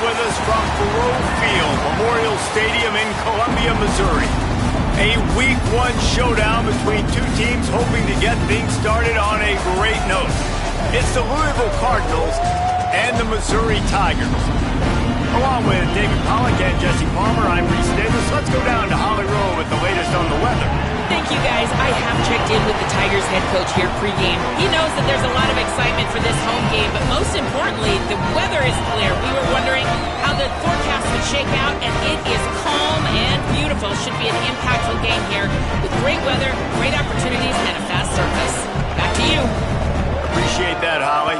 with us from Faroe Field, Memorial Stadium in Columbia, Missouri. A Week 1 showdown between two teams hoping to get things started on a great note. It's the Louisville Cardinals and the Missouri Tigers. Along with David Pollack and Jesse Palmer, I'm Reese Davis. Let's go down to Holly Rowe with the latest on the weather. Thank you, guys. I have checked in with the Tigers head coach here pregame. He knows that there's a lot of excitement for this home game, but most importantly, the weather is clear. We were wondering how the forecast would shake out, and it is calm and beautiful. Should be an impactful game here with great weather, great opportunities, and a fast surface. Back to you. Appreciate that, Holly.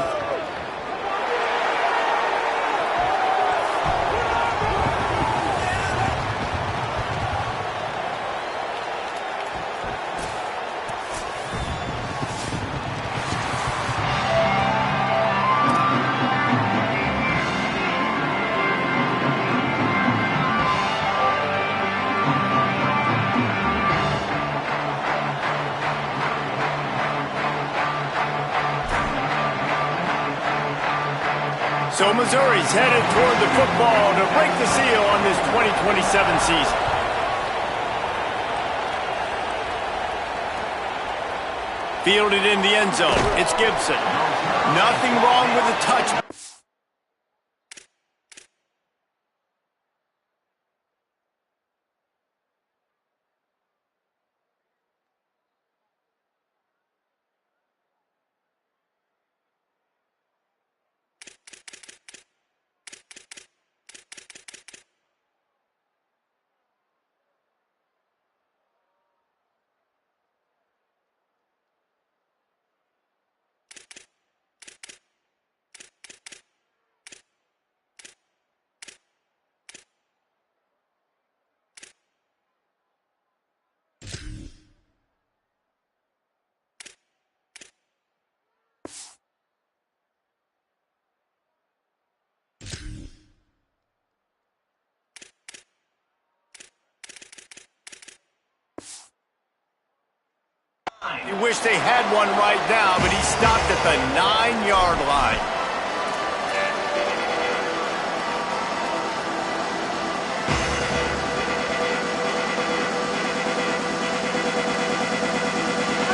So Missouri's headed toward the football to break the seal on this 2027 season. Fielded in the end zone. It's Gibson. Nothing wrong with the touch. You wish they had one right now, but he stopped at the 9-yard line.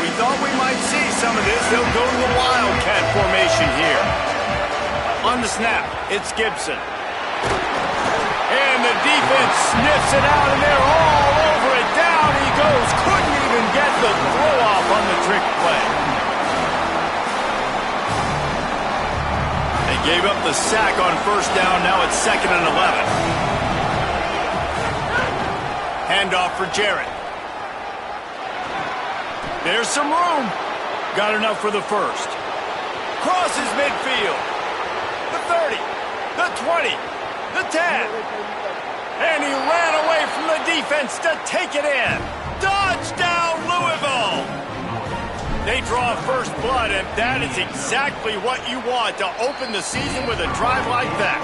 We thought we might see some of this. They'll go to the Wildcat formation here. On the snap, it's Gibson. And the defense sniffs it out, and they're all over it. Down he goes. Couldn't even get the throw-off on the trick play. They gave up the sack on first down. Now it's 2nd and 11. Handoff for Jarrett. There's some room. Got enough for the first. Crosses midfield. The 30. The 20. The 10. And he ran away from the defense to take it in. Touchdown, Louisville! They draw first blood, and that is exactly what you want to open the season with a drive like that.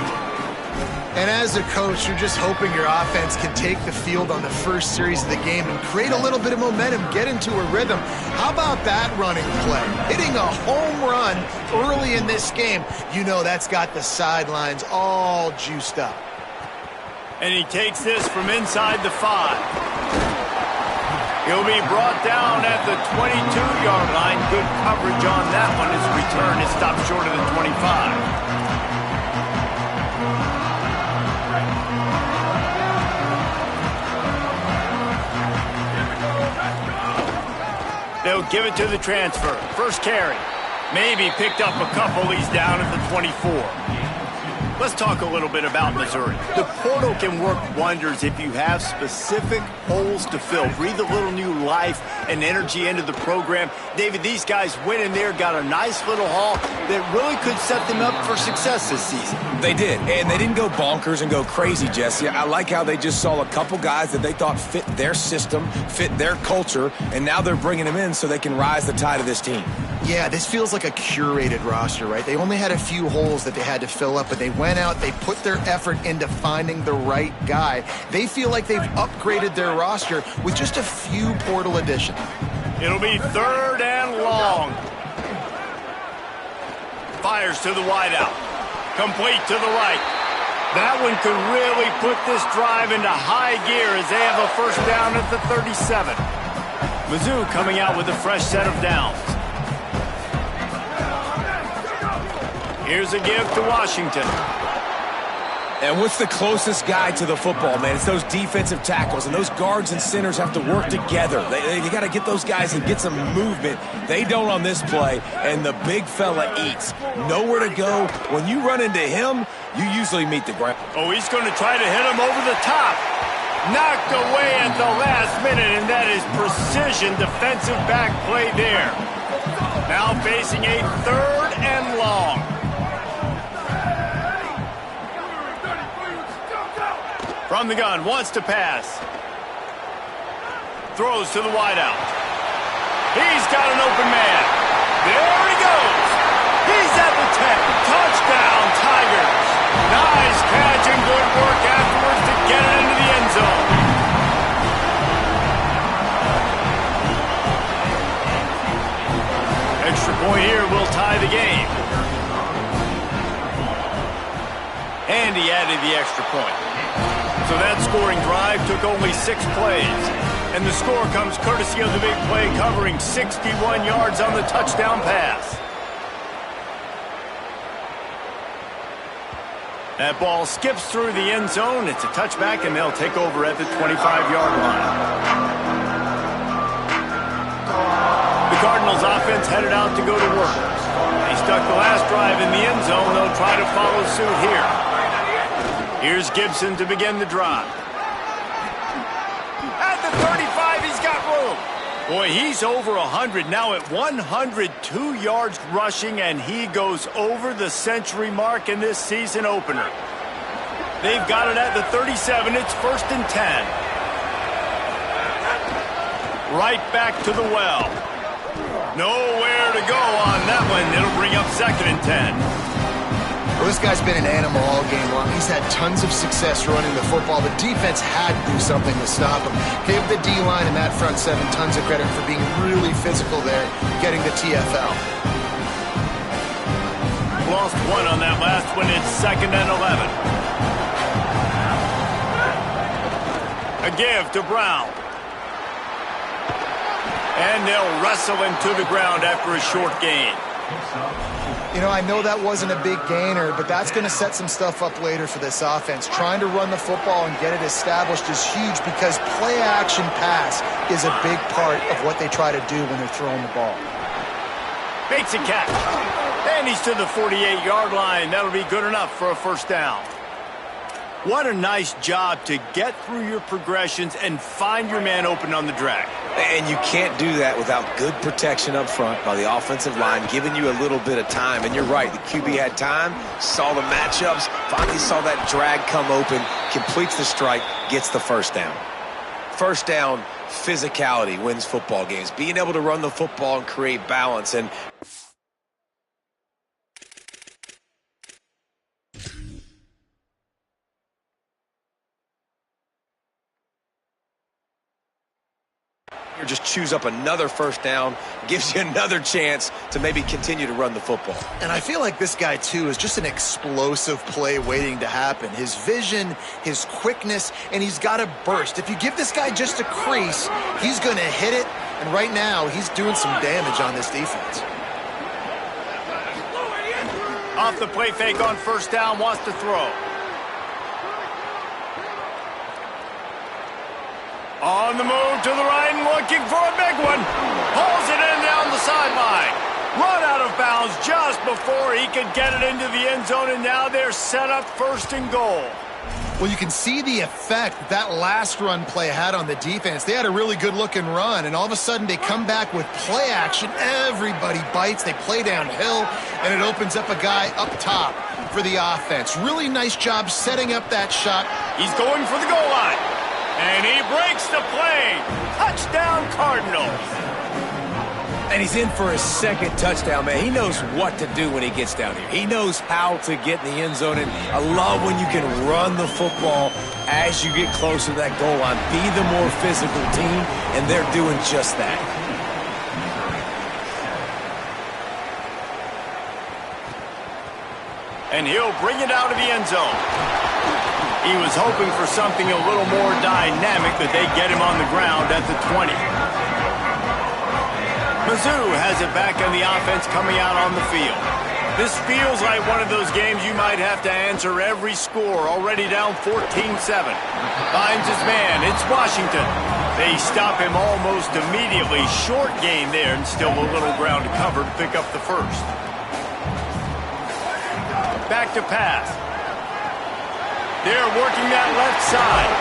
And as a coach, you're just hoping your offense can take the field on the first series of the game and create a little bit of momentum, get into a rhythm. How about that running play? Hitting a home run early in this game. You know that's got the sidelines all juiced up. And he takes this from inside the 5. He'll be brought down at the 22-yard line. Good coverage on that one. His return is stopped short of the 25. They'll give it to the transfer. First carry. Maybe picked up a couple. He's down at the 24. Let's talk a little bit about Missouri. The portal can work wonders if you have specific holes to fill. Breathe a little new life and energy into the program. David, these guys went in there, got a nice little haul that really could set them up for success this season. They did, and they didn't go bonkers and go crazy, Jesse. I like how they just saw a couple guys that they thought fit their system, fit their culture, and now they're bringing them in so they can rise the tide of this team. Yeah, this feels like a curated roster, right? They only had a few holes that they had to fill up, but they went out, they put their effort into finding the right guy. They feel like they've upgraded their roster with just a few portal additions. It'll be 3rd and long. Fires to the wideout. Complete to the right. That one could really put this drive into high gear as they have a first down at the 37. Mizzou coming out with a fresh set of downs. Here's a give to Washington. And what's the closest guy to the football, man? It's those defensive tackles, and those guards and centers have to work together. They got to get those guys and get some movement. They don't on this play, and the big fella eats. Nowhere to go. When you run into him, you usually meet the ground. Oh, he's going to try to hit him over the top. Knocked away at the last minute, and that is precision defensive back play there. Now facing a 3rd and long. From the gun, wants to pass. Throws to the wideout. He's got an open man. There he goes. He's at the 10. Touchdown, Tigers. Nice catch and good work afterwards to get it into the end zone. Extra point here will tie the game. And he added the extra point. So that scoring drive took only 6 plays. And the score comes courtesy of the big play covering 61 yards on the touchdown pass. That ball skips through the end zone. It's a touchback, and they'll take over at the 25-yard line. The Cardinals offense headed out to go to work. They stuck the last drive in the end zone. They'll try to follow suit here. Here's Gibson to begin the drive. At the 35, he's got room. Boy, he's over 100 now at 102 yards rushing, and he goes over the century mark in this season opener. They've got it at the 37. It's 1st and 10. Right back to the well. Nowhere to go on that one. It'll bring up 2nd and 10. Well, this guy's been an animal all game long. He's had tons of success running the football. The defense had to do something to stop him. Gave the D-line and that front 7 tons of credit for being really physical there, getting the TFL. Lost 1 on that last one. It's 2nd and 11. A give to Brown. And they'll wrestle him to the ground after a short gain. You know, I know that wasn't a big gainer, but that's going to set some stuff up later for this offense. Trying to run the football and get it established is huge because play-action pass is a big part of what they try to do when they're throwing the ball. Makes a catch. And he's to the 48-yard line. That'll be good enough for a first down. What a nice job to get through your progressions and find your man open on the drag. And you can't do that without good protection up front by the offensive line, giving you a little bit of time. And you're right, the QB had time, saw the matchups, finally saw that drag come open, completes the strike, gets the first down. First down, physicality wins football games. Being able to run the football and create balance. And just chews up another first down, gives you another chance to maybe continue to run the football. And I feel like this guy, too, is just an explosive play waiting to happen. His vision, his quickness, and he's got a burst. If you give this guy just a crease, he's going to hit it, and right now he's doing some damage on this defense. Off the play fake on first down, wants to throw. On the move to the right and looking for a big one. Pulls it in down the sideline. Run out of bounds just before he could get it into the end zone, and now they're set up 1st and goal. Well, you can see the effect that last run play had on the defense. They had a really good-looking run, and all of a sudden they come back with play action. Everybody bites. They play downhill, and it opens up a guy up top for the offense. Really nice job setting up that shot. He's going for the goal line. And he breaks the play. Touchdown, Cardinals. And he's in for his 2nd touchdown, man. He knows what to do when he gets down here. He knows how to get in the end zone. And I love when you can run the football as you get closer to that goal line. Be the more physical team, and they're doing just that. And he'll bring it out of the end zone. He was hoping for something a little more dynamic, that they get him on the ground at the 20. Mizzou has it back on the offense coming out on the field. This feels like one of those games you might have to answer every score, already down 14-7. Finds his man, it's Washington. They stop him almost immediately. Short gain there, and still a little ground to cover to pick up the first. Back to pass. They're working that left side.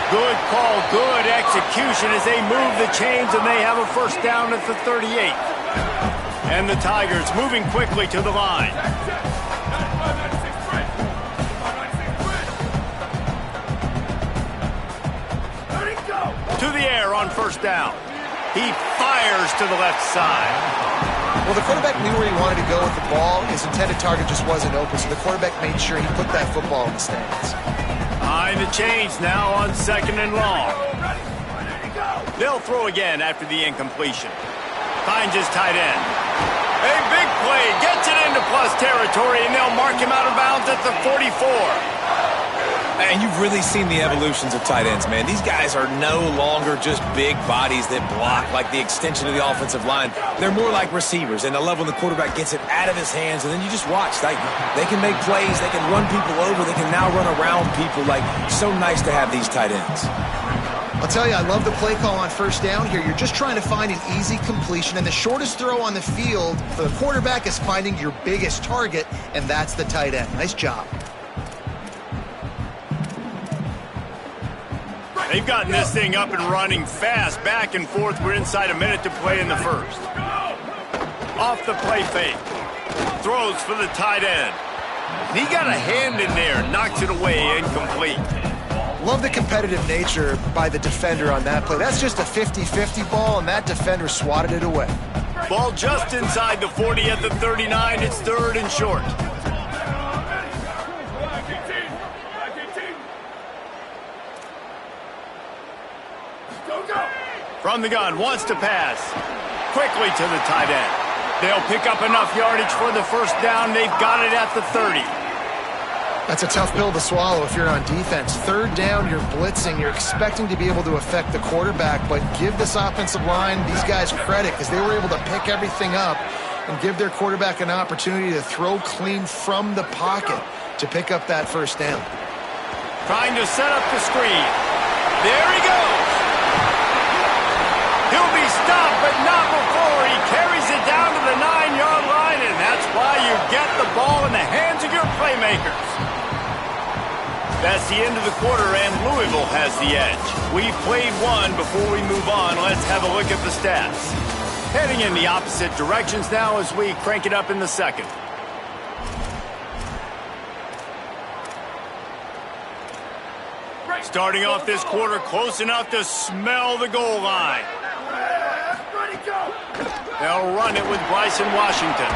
Good call, good execution as they move the chains, and they have a first down at the 38. And the Tigers moving quickly to the line. To the air on first down. He fires to the left side. Well, the quarterback knew where he wanted to go with the ball. His intended target just wasn't open, so the quarterback made sure he put that football in the stands. Behind the chains now on second and long. They'll throw again after the incompletion. Finds his tight end. A big play, gets it into plus territory, and they'll mark him out of bounds at the 44. And you've really seen the evolutions of tight ends, man. These guys are no longer just big bodies that block like the extension of the offensive line. They're more like receivers, and I love when the quarterback gets it out of his hands, and then you just watch. Like, they can make plays, they can run people over, they can now run around people. Like, so nice to have these tight ends. I'll tell you, I love the play call on first down here. You're just trying to find an easy completion, and the shortest throw on the field for the quarterback is finding your biggest target, and that's the tight end. Nice job. They've gotten this thing up and running fast, back and forth. We're inside a minute to play in the first. Off the play fake. Throws for the tight end. He got a hand in there, knocks it away, incomplete. Love the competitive nature by the defender on that play. That's just a 50-50 ball, and that defender swatted it away. Ball just inside the 40 at the 39. It's third and short. From the gun, wants to pass. Quickly to the tight end. They'll pick up enough yardage for the first down. They've got it at the 30. That's a tough pill to swallow if you're on defense. Third down, you're blitzing. You're expecting to be able to affect the quarterback, but give this offensive line, these guys, credit because they were able to pick everything up and give their quarterback an opportunity to throw clean from the pocket to pick up that first down. Trying to set up the screen. There he goes. He'll be stopped, but not before he carries it down to the 9-yard line, and that's why you get the ball in the hands of your playmakers. That's the end of the quarter, and Louisville has the edge. We've played one. Before we move on, let's have a look at the stats. Heading in the opposite directions now as we crank it up in the second. Starting off this quarter close enough to smell the goal line. They'll run it with Bryson Washington.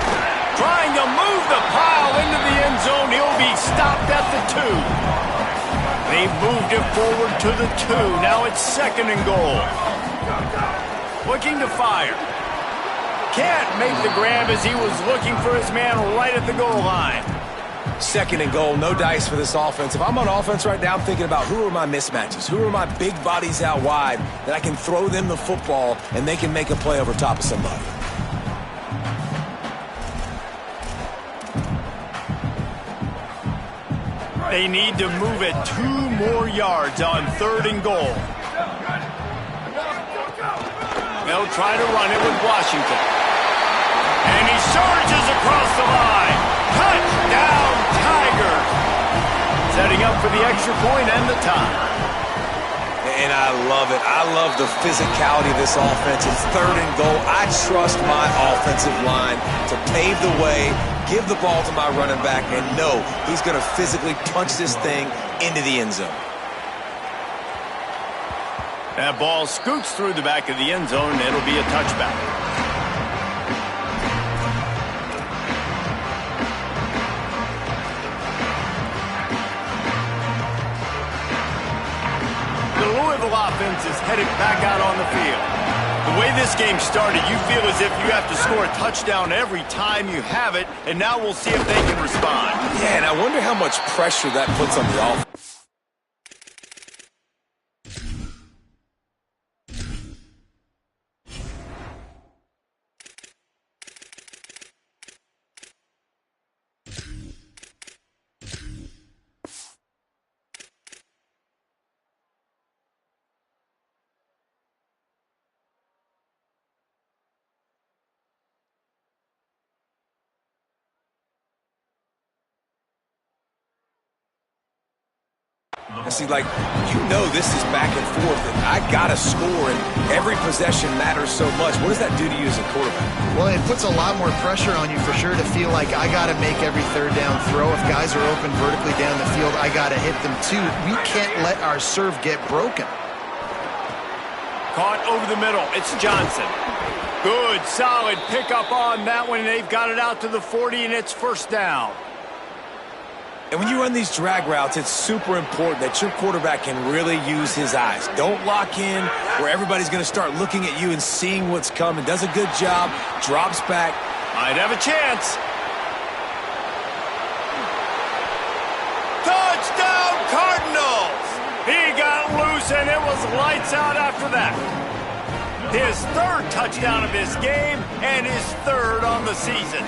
Trying to move the pile into the end zone. He'll be stopped at the 2. They've moved it forward to the 2. Now it's second and goal. Looking to fire. Can't make the grab as he was looking for his man right at the goal line. Second and goal, no dice for this offense. If I'm on offense right now, I'm thinking about who are my mismatches? Who are my big bodies out wide that I can throw them the football and they can make a play over top of somebody? They need to move it 2 more yards on third and goal. They'll try to run it with Washington. And he surges across the line. Touchdown, Tigers. Setting up for the extra point and the tie. And I love it. I love the physicality of this offense. It's third and goal. I trust my offensive line to pave the way, give the ball to my running back, and know he's going to physically punch this thing into the end zone. That ball scoots through the back of the end zone, and it'll be a touchback. The Louisville offense is headed back out on the field. The way this game started, you feel as if you have to score a touchdown every time you have it, and now we'll see if they can respond. Yeah, and I wonder how much pressure that puts on the offense. Moxie, like, you know this is back and forth, and I got to score, and every possession matters so much. What does that do to you as a quarterback? Well, it puts a lot more pressure on you for sure to feel like I got to make every third down throw. If guys are open vertically down the field, I got to hit them too. We can't let our serve get broken. Caught over the middle. It's Johnson. Good, solid pickup on that one. They've got it out to the 40, and it's first down. And when you run these drag routes, it's super important that your quarterback can really use his eyes. Don't lock in where everybody's going to start looking at you and seeing what's coming. Does a good job, drops back. Might have a chance. Touchdown, Cardinals! He got loose, and it was lights out after that. His third touchdown of this game and his third on the season.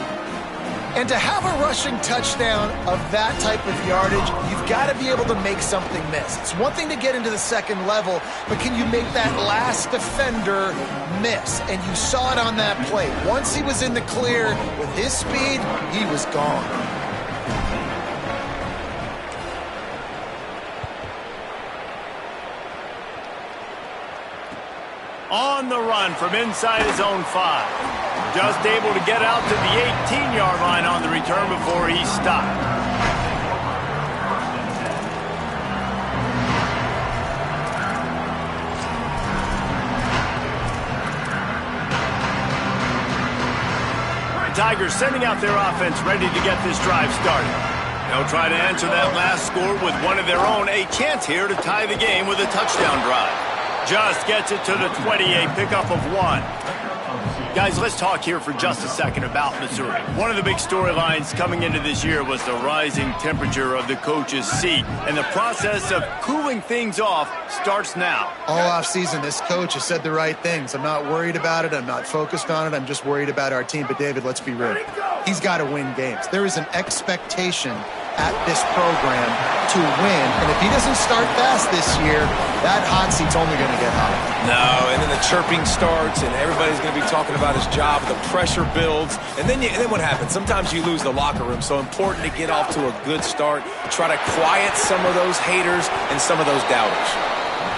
And to have a rushing touchdown of that type of yardage, you've got to be able to make something miss. It's one thing to get into the second level, but can you make that last defender miss? And you saw it on that play. Once he was in the clear with his speed, he was gone. On the run from inside his own 5. Just able to get out to the 18-yard line on the return before he stopped. Tigers sending out their offense ready to get this drive started. They'll try to answer that last score with one of their own. A chance here to tie the game with a touchdown drive. Just gets it to the 20, a pickup of 1. Guys, let's talk here for just a second about Missouri. One of the big storylines coming into this year was the rising temperature of the coach's seat, and the process of cooling things off starts now. All offseason, this coach has said the right things. I'm not worried about it. I'm not focused on it. I'm just worried about our team. But, David, let's be real. He's got to win games. There is an expectation at this program to win, and if he doesn't start fast this year, that hot seat's only going to get hot. No, and then the chirping starts, and everybody's going to be talking about his job. The pressure builds, and then what happens? Sometimes you lose the locker room, so important to get off to a good start. Try to quiet some of those haters and some of those doubters.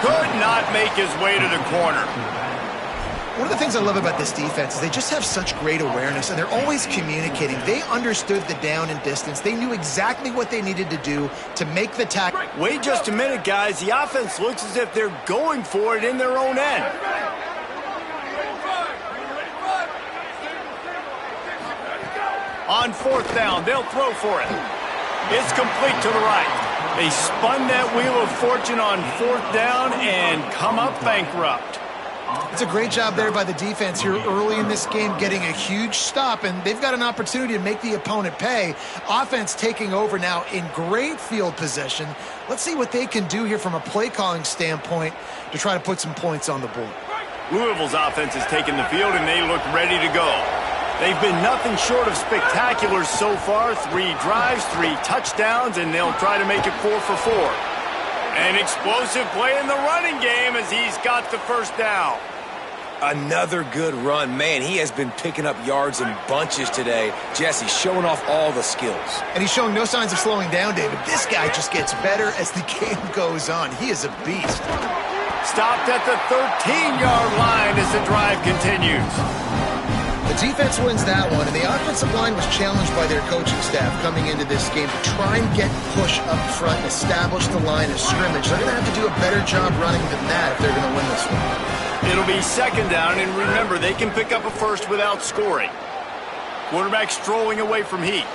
Could not make his way to the corner. One of the things I love about this defense is they just have such great awareness, and they're always communicating. They understood the down and distance. They knew exactly what they needed to do to make the tackle. Wait just a minute, guys. The offense looks as if they're going for it in their own end. On fourth down, they'll throw for it. It's complete to the right. They spun that wheel of fortune on fourth down and come up bankrupt. It's a great job there by the defense here early in this game, getting a huge stop, and they've got an opportunity to make the opponent pay. Offense taking over now in great field position. Let's see what they can do here from a play-calling standpoint to try to put some points on the board. Louisville's offense has taken the field, and they look ready to go. They've been nothing short of spectacular so far. 3 drives, 3 touchdowns, and they'll try to make it 4 for 4. An explosive play in the running game as he's got the first down. Another good run. Man, he has been picking up yards in bunches today. Jesse showing off all the skills. And he's showing no signs of slowing down, David. This guy just gets better as the game goes on. He is a beast. Stopped at the 13-yard line as the drive continues. The defense wins that one, and the offensive line was challenged by their coaching staff coming into this game to try and get push up front and establish the line of scrimmage. They're going to have to do a better job running than that if they're going to win this one. It'll be second down, and remember, they can pick up a first without scoring. Quarterback strolling away from heat.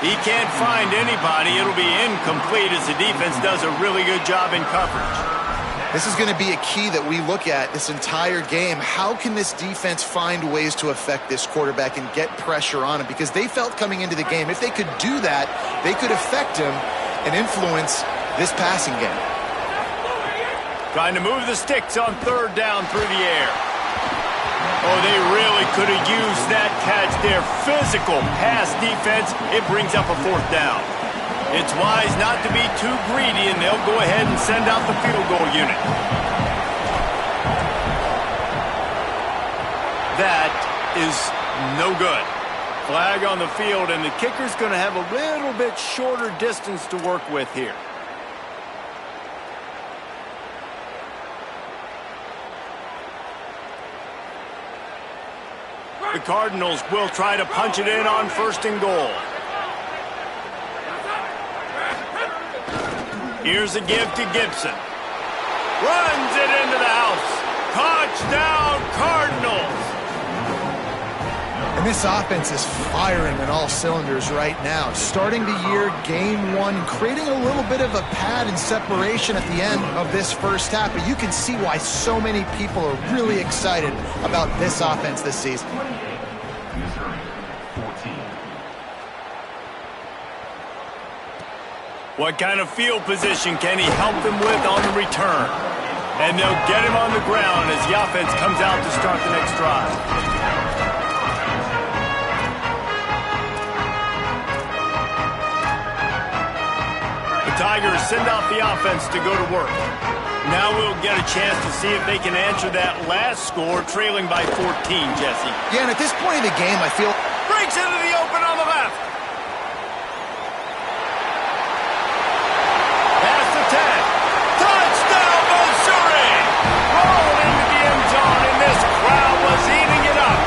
He can't find anybody. It'll be incomplete as the defense does a really good job in coverage. This is going to be a key that we look at this entire game. How can this defense find ways to affect this quarterback and get pressure on him? Because they felt coming into the game, if they could do that, they could affect him and influence this passing game. Trying to move the sticks on third down through the air. Oh, they really could have used that catch there. Physical pass defense. It brings up a fourth down. It's wise not to be too greedy, and they'll go ahead and send out the field goal unit. That is no good. Flag on the field, and the kicker's going to have a little bit shorter distance to work with here. The Cardinals will try to punch it in on 1st and goal. Here's a give to Gibson. Runs it into the house. Touchdown, Cardinals! And this offense is firing on all cylinders right now. Starting the year, game 1, creating a little bit of a pad and separation at the end of this first half. But you can see why so many people are really excited about this offense this season. What kind of field position can he help them with on the return? And they'll get him on the ground as the offense comes out to start the next drive. The Tigers send out the offense to go to work. Now we'll get a chance to see if they can answer that last score, trailing by 14, Jesse. Yeah, and at this point in the game, I feel... Breaks into the open on the left. Pass to 10. Touchdown, Missouri! Rolled into the end zone, and this crowd was eating it up.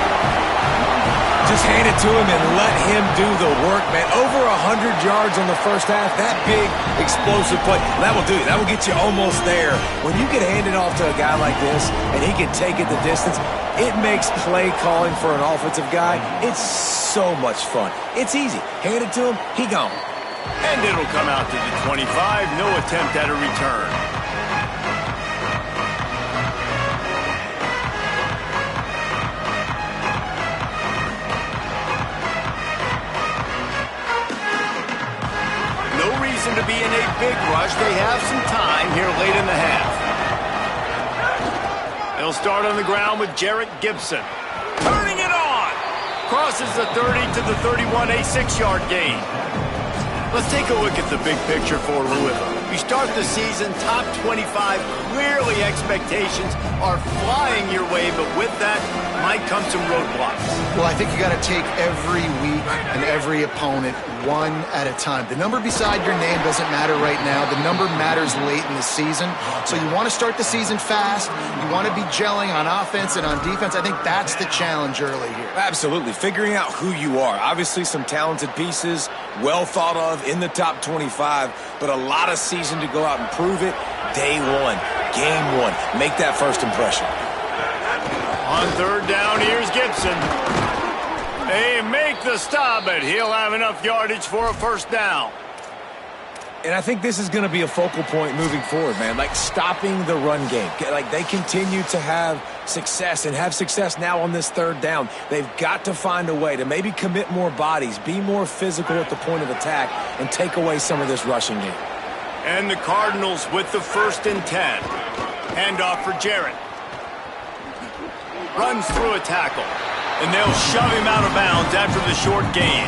Just hand it to him and let him do the work, man. Over 100 yards on the first half. That big, explosive play. That will do it. That will get you almost there. When you get handed off to a guy like this and he can take it the distance, it makes play calling for an offensive guy, it's so much fun. It's easy. Hand it to him, he gone. And it'll come out to the 25. No attempt at a return. To be in a big rush. They have some time here late in the half. They'll start on the ground with Jarrett Gibson. Turning it on. Crosses the 30 to the 31, a 6-yard gain. Let's take a look at the big picture for Louisville. You start the season top 25. Clearly expectations are flying your way, but with that might come some roadblocks. Well, I think you got to take every week and every opponent one at a time. The number beside your name doesn't matter right now. The number matters late in the season. So you want to start the season fast. You want to be gelling on offense and on defense. I think that's the challenge early here. Absolutely. Figuring out who you are. Obviously some talented pieces, well thought of in the top 25, but a lot of season to go out and prove it. Day 1, game 1. Make that first impression. On 3rd down, here's Gibson. They make the stop, but he'll have enough yardage for a 1st down. And I think this is going to be a focal point moving forward, man. Like stopping the run game. Like they continue to have success and have success now on this 3rd down. They've got to find a way to maybe commit more bodies, be more physical at the point of attack, and take away some of this rushing game. And the Cardinals with the 1st and 10. Handoff for Jarrett. Runs through a tackle. And they'll shove him out of bounds after the short gain.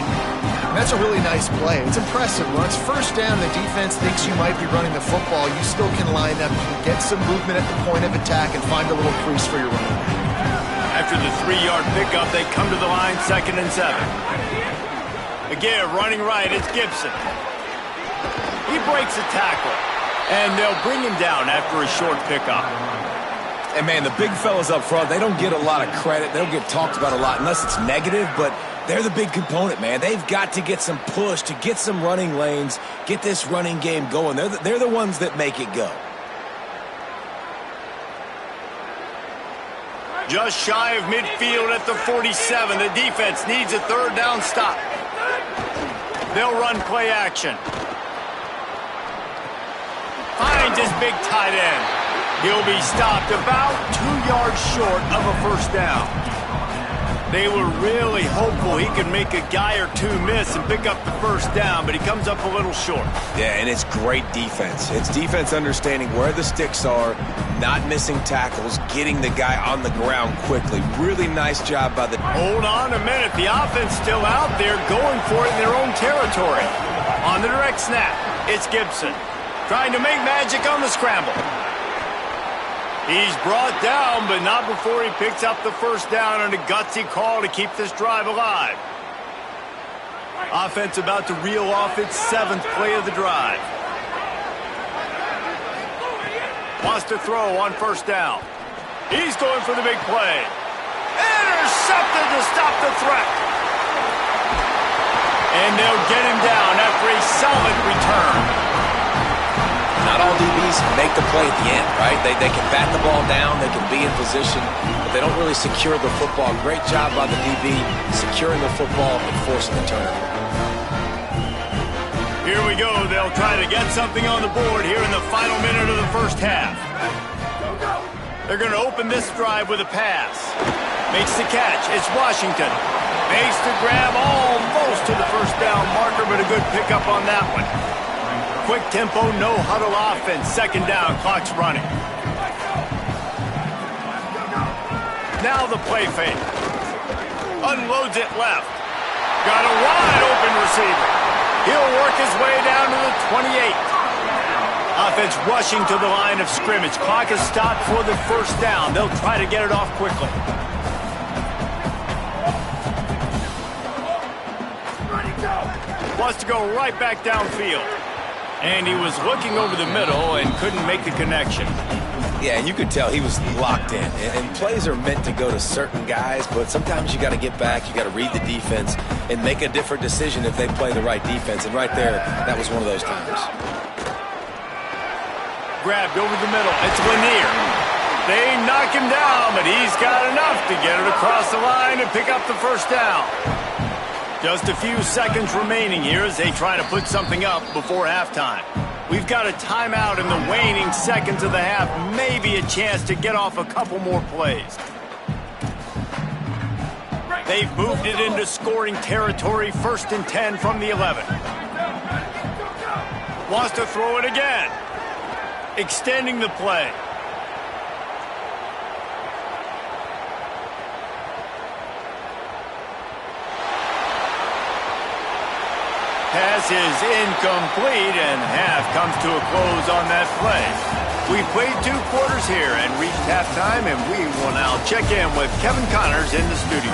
That's a really nice play. It's impressive. When it's 1st down, the defense thinks you might be running the football. You still can line up, get some movement at the point of attack, and find a little crease for your running back. After the 3-yard pickup, they come to the line 2nd and 7. Again, running right, it's Gibson. He breaks a tackle, and they'll bring him down after a short pickup. And, man, the big fellas up front, they don't get a lot of credit. They don't get talked about a lot unless it's negative, but they're the big component, man. They've got to get some push to get some running lanes, get this running game going. They're the ones that make it go. Just shy of midfield at the 47. The defense needs a 3rd down stop. They'll run play action. Finds his big tight end. He'll be stopped about 2 yards short of a 1st down. They were really hopeful he could make a guy or two miss and pick up the 1st down, but he comes up a little short. Yeah, and it's great defense. It's defense understanding where the sticks are, not missing tackles, getting the guy on the ground quickly. Really nice job by the... Hold on a minute. The offense still out there going for it in their own territory. On the direct snap, it's Gibson trying to make magic on the scramble. He's brought down, but not before he picks up the 1st down on a gutsy call to keep this drive alive. Offense about to reel off its 7th play of the drive. Wants to throw on 1st down. He's going for the big play. Intercepted to stop the threat. And they'll get him down after a solid return. Not all DBs make the play at the end, right? They can bat the ball down, they can be in position, but they don't really secure the football. Great job by the DB securing the football and forcing the turnover. Here we go. They'll try to get something on the board here in the final minute of the first half. They're going to open this drive with a pass. Makes the catch. It's Washington. Makes the grab almost to the first down marker, but a good pickup on that one. Quick tempo, no huddle offense. Second down, clock's running. Now the play fake. Unloads it left. Got a wide open receiver. He'll work his way down to the 28. Offense rushing to the line of scrimmage. Clock is stopped for the first down. They'll try to get it off quickly. Wants to go right back downfield. And he was looking over the middle and couldn't make the connection. Yeah, and you could tell he was locked in. And plays are meant to go to certain guys, but sometimes you got to get back, you got to read the defense, and make a different decision if they play the right defense. And right there, that was one of those times. Grabbed over the middle. It's Lanier. They knock him down, but he's got enough to get it across the line and pick up the first down. Just a few seconds remaining here as they try to put something up before halftime. We've got a timeout in the waning seconds of the half. Maybe a chance to get off a couple more plays. They've moved it into scoring territory. 1st and 10 from the 11. Wants to throw it again. Extending the play. Pass is incomplete, and half comes to a close on that play. We've played 2 quarters here and reached halftime, and we will now check in with Kevin Connors in the studio.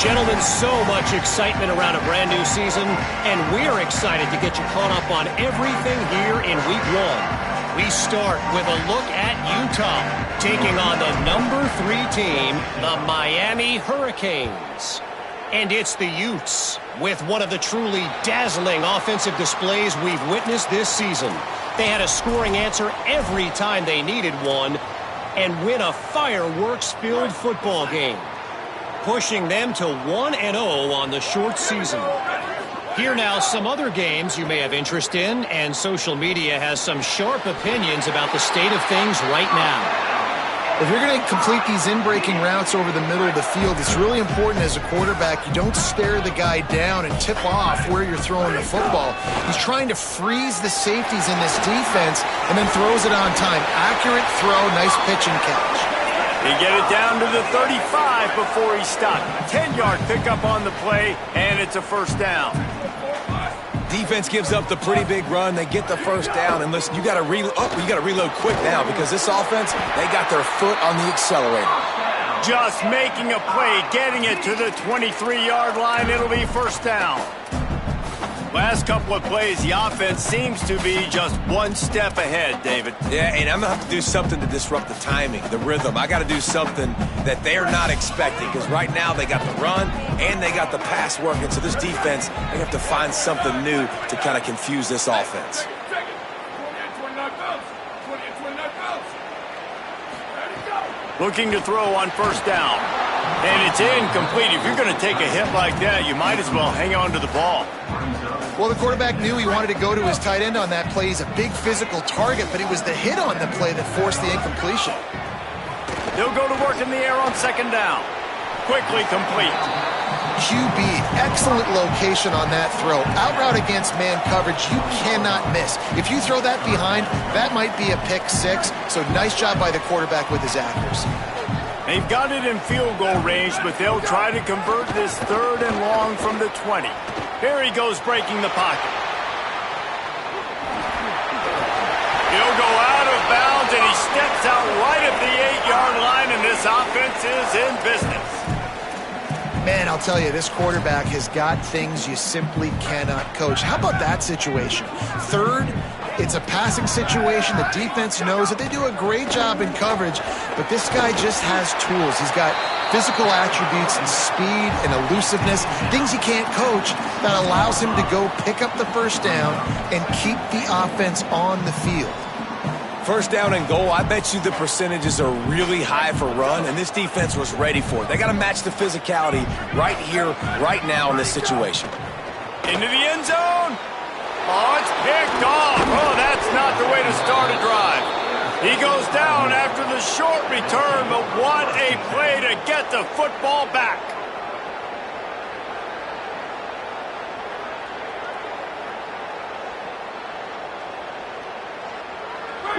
Gentlemen, so much excitement around a brand new season, and we're excited to get you caught up on everything here in Week 1. We start with a look at Utah, taking on the number 3 team, the Miami Hurricanes. And it's the Utes, with one of the truly dazzling offensive displays we've witnessed this season. They had a scoring answer every time they needed one, and win a fireworks-filled football game, pushing them to 1-0 on the short season. Here now, some other games you may have interest in, and social media has some sharp opinions about the state of things right now. If you're going to complete these in-breaking routes over the middle of the field, it's really important as a quarterback you don't stare the guy down and tip off where you're throwing the football. He's trying to freeze the safeties in this defense and then throws it on time. Accurate throw, nice pitch and catch. He get it down to the 35 before he stopped. 10-yard pickup on the play, and it's a first down. Defense gives up the pretty big run. They get the first down. And listen, you got to reload quick now because this offense, they got their foot on the accelerator. Just making a play, getting it to the 23-yard line. It'll be first down. Last couple of plays, the offense seems to be just one step ahead, David. Yeah, and I'm going to have to do something to disrupt the timing, the rhythm. I got to do something that they're not expecting because right now they got the run and they got the pass working. So this defense, they have to find something new to kind of confuse this offense. Looking to throw on first down. And it's incomplete. If you're going to take a hit like that, you might as well hang on to the ball. Well, the quarterback knew he wanted to go to his tight end on that play. He's a big physical target, but it was the hit on the play that forced the incompletion. They'll go to work in the air on second down. Quickly complete. QB, excellent location on that throw. Out route against man coverage, you cannot miss. If you throw that behind, that might be a pick 6. So nice job by the quarterback with his accuracy. They've got it in field goal range, but they'll try to convert this 3rd and long from the 20. Here he goes breaking the pocket. He'll go out of bounds, and he steps out right at the 8-yard line, and this offense is in business. Man, I'll tell you, this quarterback has got things you simply cannot coach. How about that situation? 3rd It's a passing situation. The defense knows that they do a great job in coverage, but this guy just has tools. He's got physical attributes and speed and elusiveness, things he can't coach, that allows him to go pick up the first down and keep the offense on the field. First down and goal, I bet you the percentages are really high for run, and this defense was ready for it. They got to match the physicality right here, right now in this situation. Into the end zone. Oh, it's picked off. Oh, that's not the way to start a drive. He goes down after the short return, but what a play to get the football back.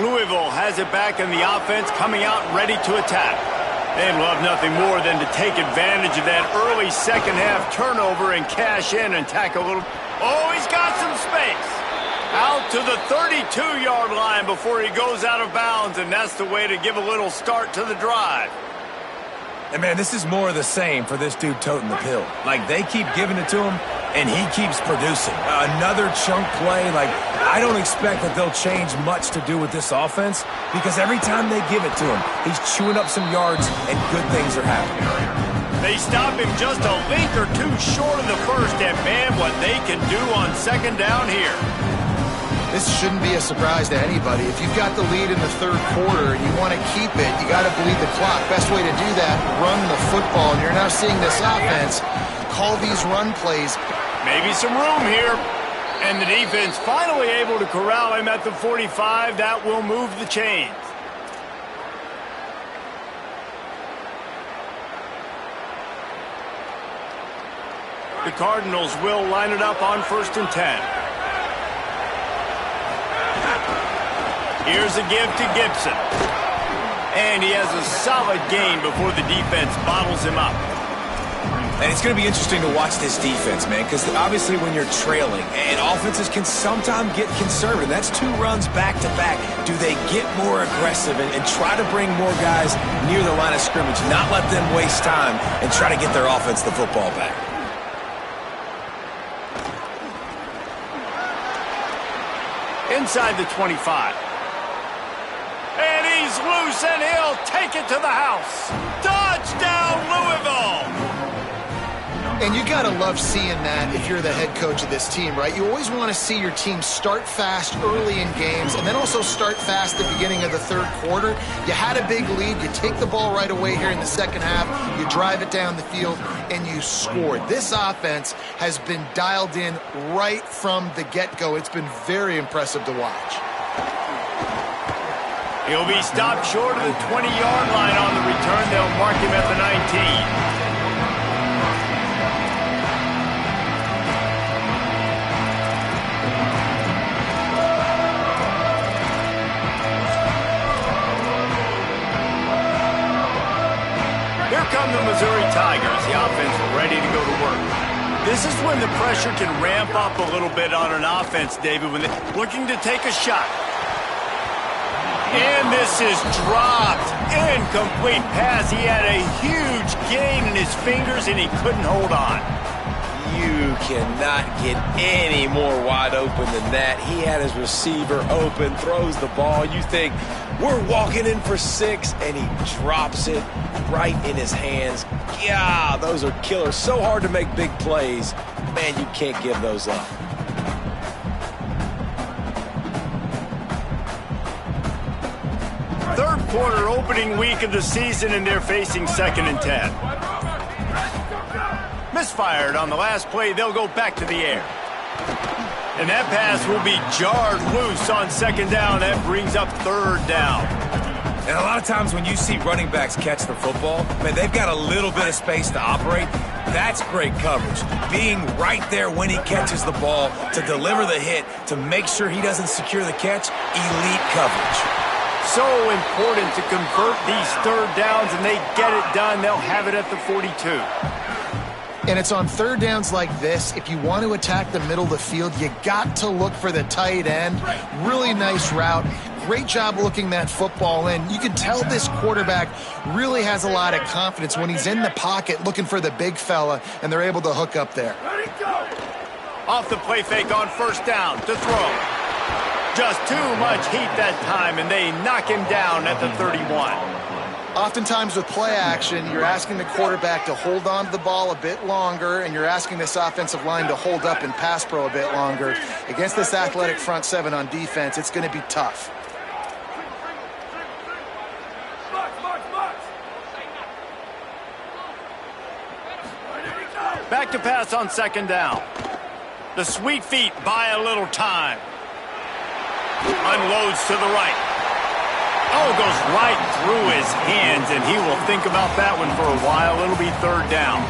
Louisville has it back, and the offense coming out ready to attack. They'd love nothing more than to take advantage of that early second-half turnover and cash in and tack a little. Oh, he's got some space. Out to the 32-yard line before he goes out of bounds, and that's the way to give a little start to the drive. And, man, this is more of the same for this dude toting the pill. Like, they keep giving it to him, and he keeps producing. Another chunk play. Like, I don't expect that they'll change much to do with this offense because every time they give it to him, he's chewing up some yards and good things are happening. They stop him just a length or two short of the first, and, man, what they can do on second down here. This shouldn't be a surprise to anybody. If you've got the lead in the third quarter and you want to keep it, you got to bleed the clock. Best way to do that, run the football. And you're now seeing this offense call these run plays. Maybe some room here. And the defense finally able to corral him at the 45. That will move the chains. The Cardinals will line it up on 1st and 10. Here's a give to Gibson. And he has a solid gain before the defense bottles him up. And it's going to be interesting to watch this defense, man, because obviously when you're trailing, and offenses can sometimes get conservative. That's 2 runs back-to-back. Do they get more aggressive and try to bring more guys near the line of scrimmage, not let them waste time, and try to get their offense the football back? Inside the 25. And he's loose, and he'll take it to the house. Touchdown, Louisville! And you got to love seeing that if you're the head coach of this team, right? You always want to see your team start fast early in games and then also start fast at the beginning of the third quarter. You had a big lead. You take the ball right away here in the second half. You drive it down the field, and you scored. This offense has been dialed in right from the get-go. It's been very impressive to watch. He'll be stopped short of the 20-yard line on the return. They'll mark him at the 19. Here come the Missouri Tigers. The offense ready to go to work. This is when the pressure can ramp up a little bit on an offense, David, when they're looking to take a shot. And this is dropped. Incomplete pass. He had a huge gain in his fingers, and he couldn't hold on. You cannot get any more wide open than that. He had his receiver open, throws the ball. You think, we're walking in for 6, and he drops it right in his hands. Yeah, those are killers. So hard to make big plays. Man, you can't give those up. Third quarter, opening week of the season, and they're facing 2nd and 10. Misfired on the last play. They'll go back to the air. And that pass will be jarred loose on 2nd down. That brings up 3rd down. And a lot of times when you see running backs catch the football, man, they've got a little bit of space to operate. That's great coverage. Being right there when he catches the ball to deliver the hit, to make sure he doesn't secure the catch, elite coverage. So important to convert these 3rd downs, and they get it done. They'll have it at the 42. And it's on 3rd downs like this. If you want to attack the middle of the field, you got to look for the tight end. Really nice route. Great job looking that football in. You can tell this quarterback really has a lot of confidence when he's in the pocket looking for the big fella, and they're able to hook up there. Off the play fake on 1st down to throw. Just too much heat that time, and they knock him down at the 31. Oftentimes with play action, you're asking the quarterback to hold on to the ball a bit longer, and you're asking this offensive line to hold up in pass pro a bit longer. Against this athletic front seven on defense, it's going to be tough. Back to pass on second down. The sweet feet buy a little time. Unloads to the right. Oh, goes right through his hands, and he will think about that one for a while. It'll be third down.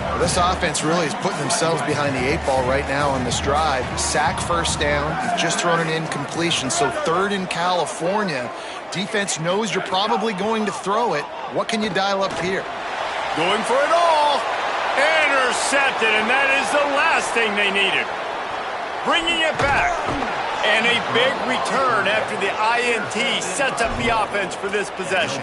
Well, this offense really is putting themselves behind the 8 ball right now on this drive. Sack first down. You've just thrown an incompletion, so third in California. Defense knows you're probably going to throw it. What can you dial up here? Going for it all. Intercepted, and that is the last thing they needed. Bringing it back. And a big return after the INT sets up the offense for this possession.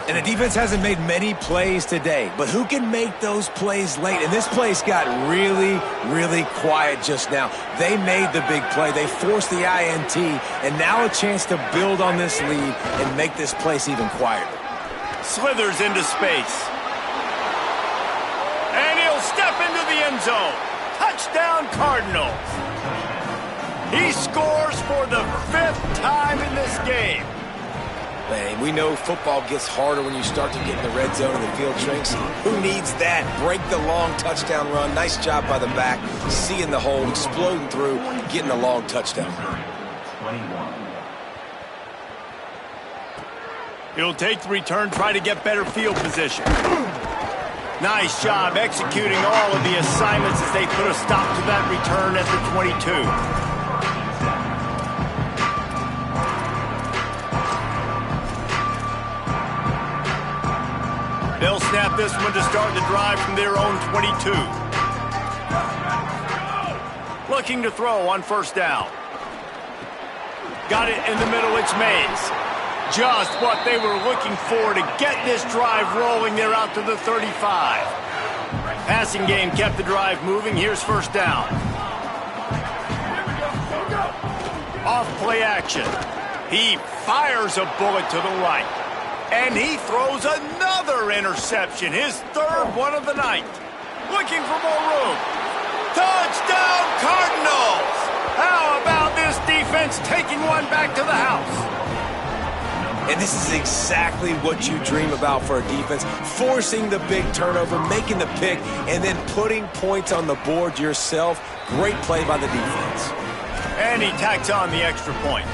And the defense hasn't made many plays today, but who can make those plays late? And this place got really, really quiet just now. They made the big play. They forced the INT, and now a chance to build on this lead and make this place even quieter. Slithers into space. And he'll step into the end zone. Touchdown, Cardinals. He scores for the 5th time in this game. Man, we know football gets harder when you start to get in the red zone and the field shrinks. Who needs that? Break the long touchdown run. Nice job by the back. Seeing the hole, exploding through, getting a long touchdown. He'll take the return, try to get better field position. Nice job executing all of the assignments as they put a stop to that return at the 22. They'll snap this one to start the drive from their own 22. Looking to throw on first down. Got it in the middle, it's Mays. Just what they were looking for to get this drive rolling. They're out to the 35. Passing game kept the drive moving. Here's first down. Off play action. He fires a bullet to the right. And he throws another interception, his 3rd one of the night. Looking for more room. Touchdown, Cardinals! How about this defense taking one back to the house? And this is exactly what you dream about for a defense. Forcing the big turnover, making the pick, and then putting points on the board yourself. Great play by the defense. And he tacks on the extra point.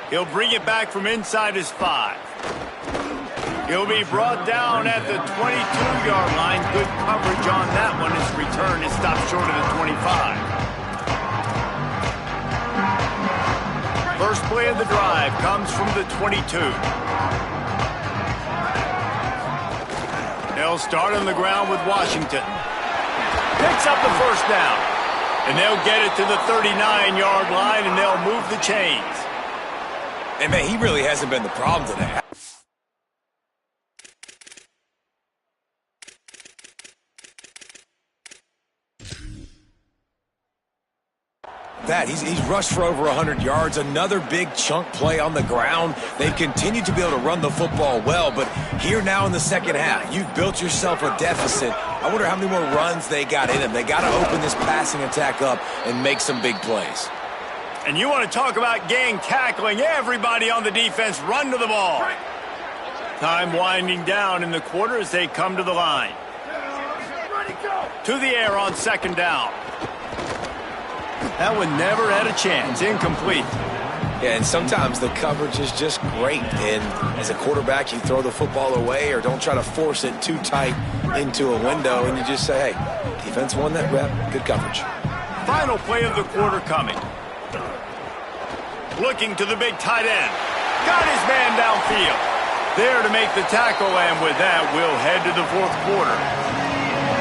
He'll bring it back from inside his 5. He'll be brought down at the 22-yard line. Good coverage on that one. His return is stopped short of the 25. First play of the drive comes from the 22. They'll start on the ground with Washington. Picks up the first down. And they'll get it to the 39-yard line, and they'll move the chains. And, man, he really hasn't been the problem today. He's rushed for over 100 yards, another big chunk play on the ground. They've continued to be able to run the football well, but here now in the second half, you've built yourself a deficit. I wonder how many more runs they got in them. They got to open this passing attack up and make some big plays. And you want to talk about gang tackling, everybody on the defense run to the ball. Time winding down in the quarter as they come to the line. To the air on second down. That one never had a chance. Incomplete. Yeah, and sometimes the coverage is just great. And as a quarterback, you throw the football away or don't try to force it too tight into a window, and you just say, hey, defense won that rep. Good coverage. Final play of the quarter coming. Looking to the big tight end. Got his man downfield. There to make the tackle, and with that, we'll head to the 4th quarter.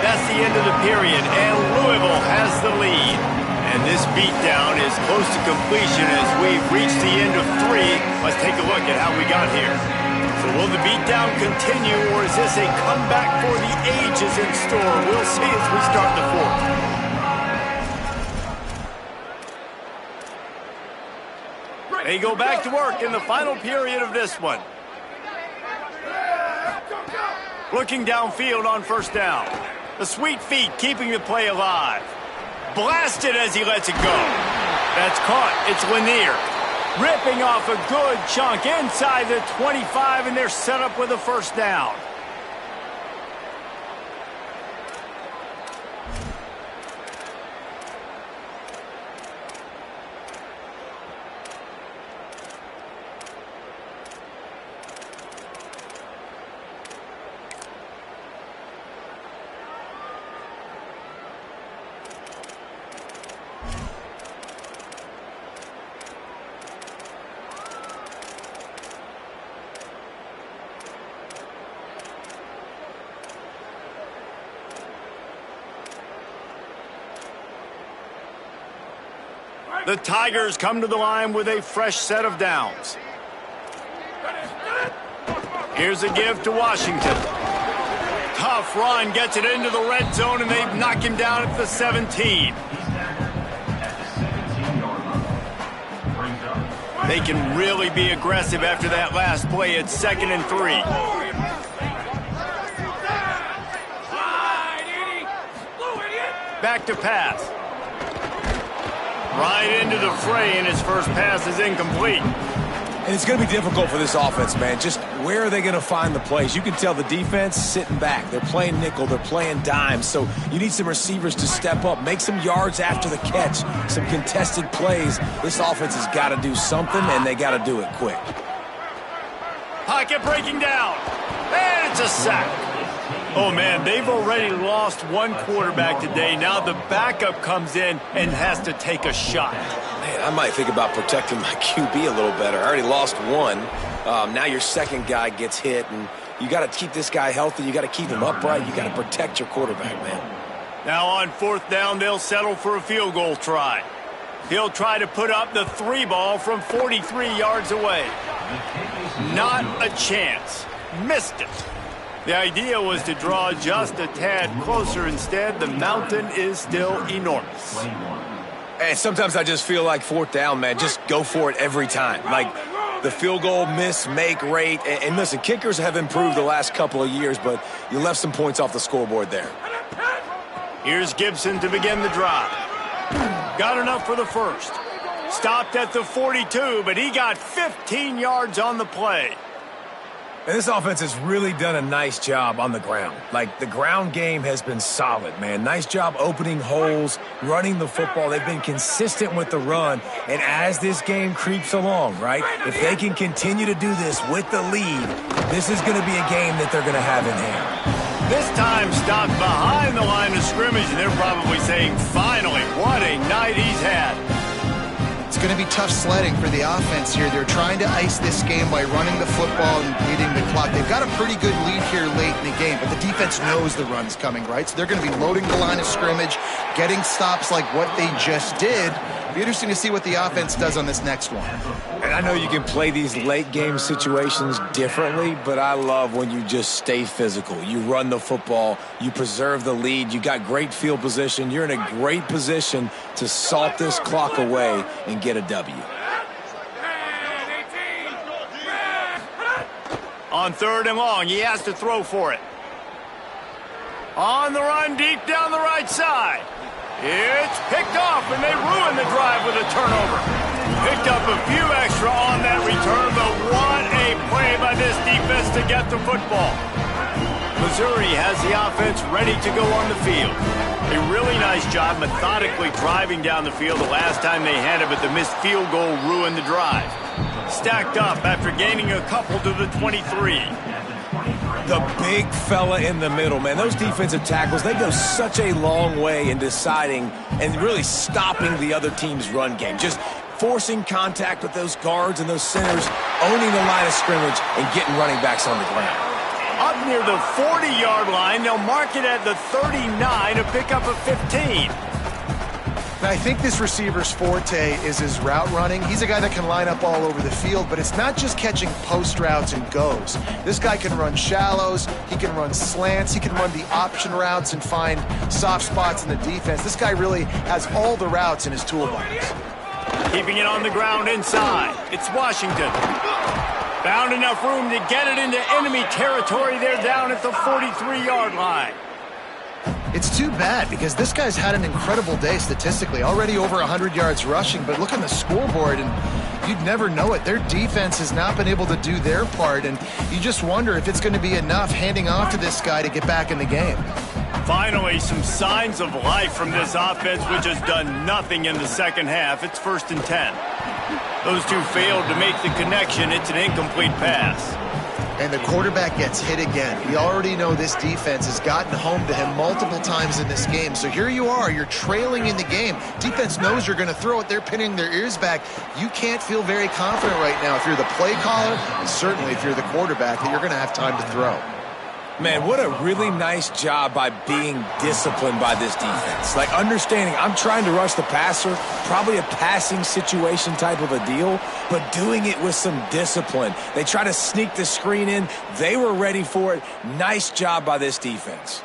That's the end of the period, and Louisville has the lead. And this beatdown is close to completion as we've reached the end of 3. Let's take a look at how we got here. So will the beatdown continue, or is this a comeback for the ages in store? We'll see as we start the 4th. They go back to work in the final period of this one. Looking downfield on first down. The sweet feet keeping the play alive. Blasted as he lets it go. That's caught. It's Lanier. Ripping off a good chunk inside the 25, and they're set up with a first down. The Tigers come to the line with a fresh set of downs. Here's a give to Washington. Tough run, gets it into the red zone, and they've knocked him down at the 17. They can really be aggressive after that last play. It's 2nd and 3. Back to pass. Right into the fray, and his first pass is incomplete. And it's going to be difficult for this offense, man. Just where are they going to find the plays? You can tell the defense sitting back. They're playing nickel. They're playing dime. So you need some receivers to step up, make some yards after the catch, some contested plays. This offense has got to do something, and they got to do it quick. Pocket breaking down. And it's a sack. Oh, man, they've already lost one quarterback today. Now the backup comes in and has to take a shot. Man, I might think about protecting my QB a little better. I already lost one. Now your second guy gets hit, and you got to keep this guy healthy. You got to keep him upright. You got to protect your quarterback, man. Now on 4th down, they'll settle for a field goal try. He'll try to put up the 3 ball from 43 yards away. Not a chance. Missed it. The idea was to draw just a tad closer. Instead, the mountain is still enormous. And sometimes I just feel like 4th down, man, just go for it every time. Like the field goal miss, make rate. And listen, kickers have improved the last couple of years, but you left some points off the scoreboard there. Here's Gibson to begin the drive. Got enough for the first. Stopped at the 42, but he got 15 yards on the play. And this offense has really done a nice job on the ground. Like, the ground game has been solid, man. Nice job opening holes, running the football. They've been consistent with the run. And as this game creeps along, right, if they can continue to do this with the lead, this is going to be a game that they're going to have in hand. This time stopped behind the line of scrimmage, and they're probably saying, finally, what a night he's had. It's going to be tough sledding for the offense here. They're trying to ice this game by running the football and beating the clock. They've got a pretty good lead here late in the game, but the defense knows the run's coming, right? So they're going to be loading the line of scrimmage, getting stops like what they just did. It'll be interesting to see what the offense does on this next one. And I know you can play these late game situations differently, but I love when you just stay physical. You run the football, you preserve the lead, you got great field position, you're in a great position to salt this clock away and get a W. On 3rd and long, he has to throw for it. On the run, deep down the right side. It's picked off, and they ruin the drive with a turnover. Picked up a few extra on that return, but what a play by this defense to get the football. Missouri has the offense ready to go on the field. A really nice job methodically driving down the field the last time they had it, but the missed field goal ruined the drive. Stacked up after gaining a couple to the 23. The big fella in the middle, man. Those defensive tackles, they go such a long way in deciding and really stopping the other team's run game. Just forcing contact with those guards and those centers, owning the line of scrimmage, and getting running backs on the ground. Up near the 40-yard line, they'll mark it at the 39 to pick up a 15. And I think this receiver's forte is his route running. He's a guy that can line up all over the field, but it's not just catching post routes and goes. This guy can run shallows, he can run slants, he can run the option routes and find soft spots in the defense. This guy really has all the routes in his toolbox. Keeping it on the ground inside. It's Washington. Found enough room to get it into enemy territory. They're down at the 43-yard line. It's too bad because this guy's had an incredible day statistically, already over 100 yards rushing, but look on the scoreboard and you'd never know it. Their defense has not been able to do their part, and you just wonder if it's going to be enough handing off to this guy to get back in the game. Finally, some signs of life from this offense, which has done nothing in the second half. It's 1st and 10. Those two failed to make the connection. It's an incomplete pass. And the quarterback gets hit again. We already know this defense has gotten home to him multiple times in this game. So here you are, you're trailing in the game. Defense knows you're going to throw it. They're pinning their ears back. You can't feel very confident right now if you're the play caller, and certainly if you're the quarterback, that you're going to have time to throw. Man, what a really nice job by being disciplined by this defense. Like understanding I'm trying to rush the passer, probably a passing situation type of a deal, but doing it with some discipline. They try to sneak the screen in. They were ready for it. Nice job by this defense.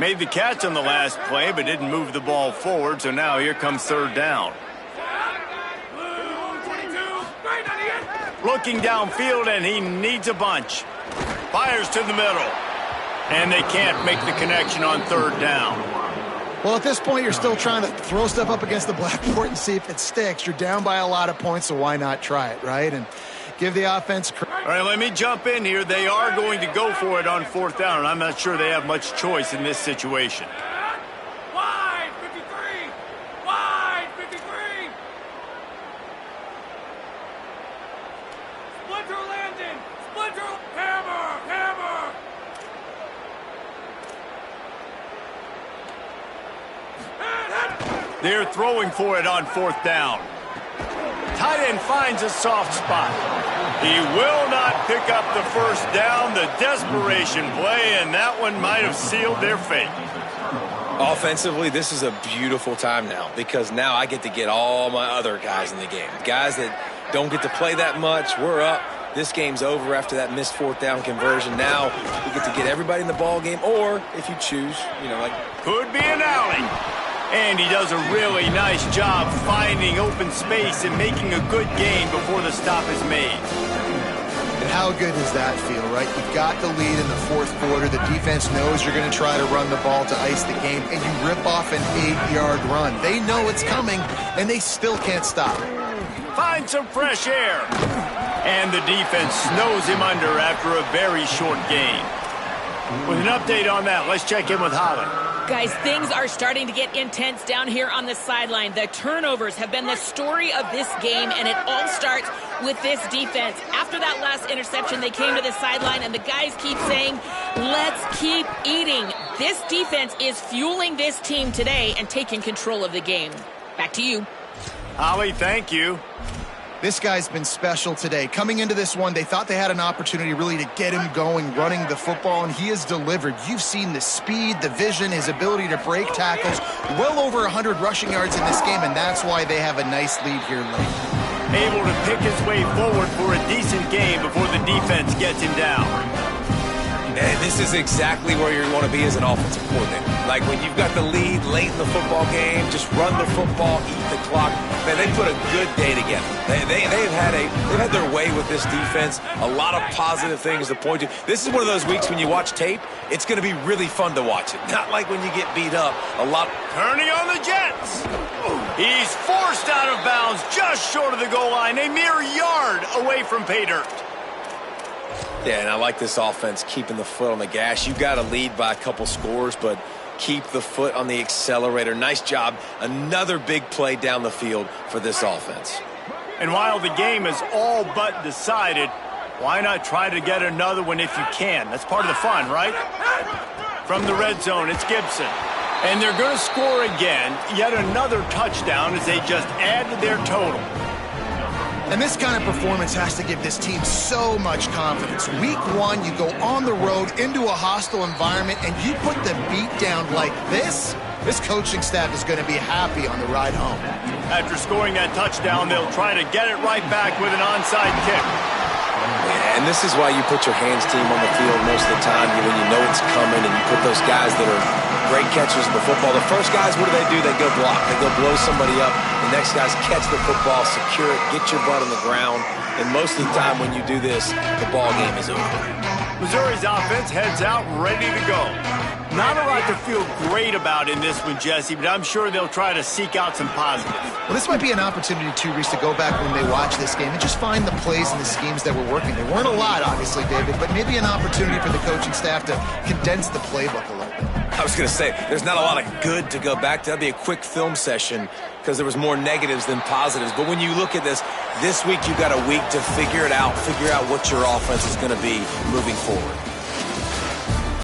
Made the catch on the last play, but didn't move the ball forward, so now here comes 3rd down. Looking downfield, and he needs a bunch. Fires to the middle. And they can't make the connection on 3rd down. Well, at this point, you're still trying to throw stuff up against the blackboard and see if it sticks. You're down by a lot of points, so why not try it, right? And give the offense credit. All right, let me jump in here. They are going to go for it on 4th down, and I'm not sure they have much choice in this situation. Wide 53! Wide 53! Splinter landing! Splinter! Hammer! Hammer! They're throwing for it on 4th down. Tight end finds a soft spot. He will not pick up the 1st down. The desperation play, and that one might have sealed their fate. Offensively, this is a beautiful time now because now I get to get all my other guys in the game. Guys that don't get to play that much, we're up. This game's over after that missed 4th down conversion. Now we get to get everybody in the ball game, or if you choose, Could be an alley. And he does a really nice job finding open space and making a good gain before the stop is made. And how good does that feel, right? You've got the lead in the 4th quarter. The defense knows you're going to try to run the ball to ice the game, and you rip off an 8-yard run. They know it's coming, and they still can't stop it. Find some fresh air. And the defense snows him under after a very short gain. With an update on that, let's check in with Holland. Guys, things are starting to get intense down here on the sideline. The turnovers have been the story of this game, and it all starts with this defense. After that last interception, they came to the sideline, and the guys keep saying, let's keep eating. This defense is fueling this team today and taking control of the game. Back to you. Holly, thank you. This guy's been special today. Coming into this one, they thought they had an opportunity really to get him going, running the football, and he has delivered. You've seen the speed, the vision, his ability to break tackles. Well over 100 rushing yards in this game, and that's why they have a nice lead here late. Able to pick his way forward for a decent game before the defense gets him down. And this is exactly where you want to be as an offensive coordinator. Like when you've got the lead late in the football game, just run the football, eat the clock. Man, they put a good day together. They've had their way with this defense. A lot of positive things to point to. This is one of those weeks when you watch tape, it's going to be really fun to watch it. Not like when you get beat up. Turning on the Jets. He's forced out of bounds just short of the goal line, a mere yard away from pay dirt. Yeah, and I like this offense keeping the foot on the gas. You got to lead by a couple scores, but keep the foot on the accelerator. Nice job. Another big play down the field for this offense. And while the game is all but decided, why not try to get another one if you can? That's part of the fun, right? From the red zone, it's Gibson. And they're going to score again. Yet another touchdown as they just add to their total. And this kind of performance has to give this team so much confidence. Week 1, you go on the road into a hostile environment, and you put the beat down like this. This coaching staff is going to be happy on the ride home. After scoring that touchdown, they'll try to get it right back with an onside kick. Yeah, and this is why you put your hands team on the field most of the time when you know it's coming, and you put those guys that are great catchers of the football. The first guys, what do? They go block. They go blow somebody up. The next guys catch the football, secure it, get your butt on the ground. And most of the time when you do this, the ball game is over. Missouri's offense heads out ready to go. Not a lot to feel great about in this one, Jesse, but I'm sure they'll try to seek out some positives. Well, this might be an opportunity, too, Reese, to go back when they watch this game and just find the plays and the schemes that were working. There weren't a lot, obviously, David, but maybe an opportunity for the coaching staff to condense the playbook a little bit. I was going to say, there's not a lot of good to go back to. That'd be a quick film session because there was more negatives than positives. But when you look at this week, you've got a week to figure it out, figure out what your offense is going to be moving forward.